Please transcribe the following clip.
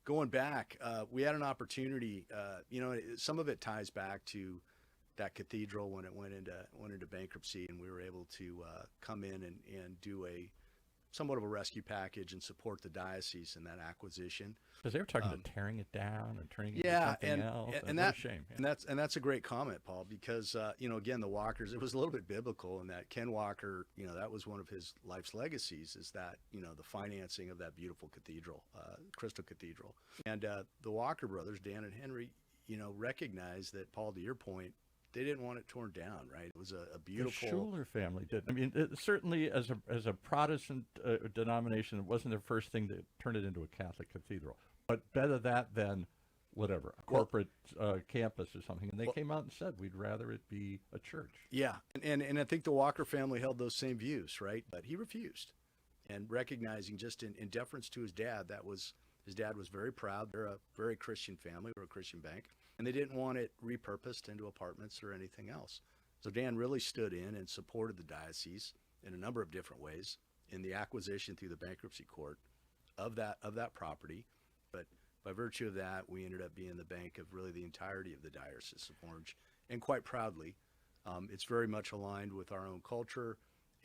going back, we had an opportunity. Some of it ties back to that cathedral when it went into bankruptcy, and we were able to come in and do a somewhat of a rescue package and support the diocese in that acquisition. Because they were talking about tearing it down and turning it into Yeah, something else. and What a that shame. Yeah. and that's a great comment, Paul, because again, the Walkers, it was a little bit biblical in that Ken Walker, that was one of his life's legacies, is that the financing of that beautiful cathedral, Crystal Cathedral, and the Walker brothers, Dan and Henry, recognized that, Paul, to your point, they didn't want it torn down, right? It was a beautiful. The Schuler family did. I mean, certainly as a Protestant denomination, it wasn't their first thing to turn it into a Catholic cathedral. But better that than whatever, a corporate campus or something. And they came out and said, we'd rather it be a church. Yeah, and I think the Walker family held those same views, right? But he refused, and recognizing, just in deference to his dad, his dad was very proud. They're a very Christian family. We're a Christian bank. And they didn't want it repurposed into apartments or anything else. So Dan really stood in and supported the diocese in a number of different ways in the acquisition through the bankruptcy court of that property. But by virtue of that, we ended up being the bank of really the entirety of the Diocese of Orange, and quite proudly. It's very much aligned with our own culture.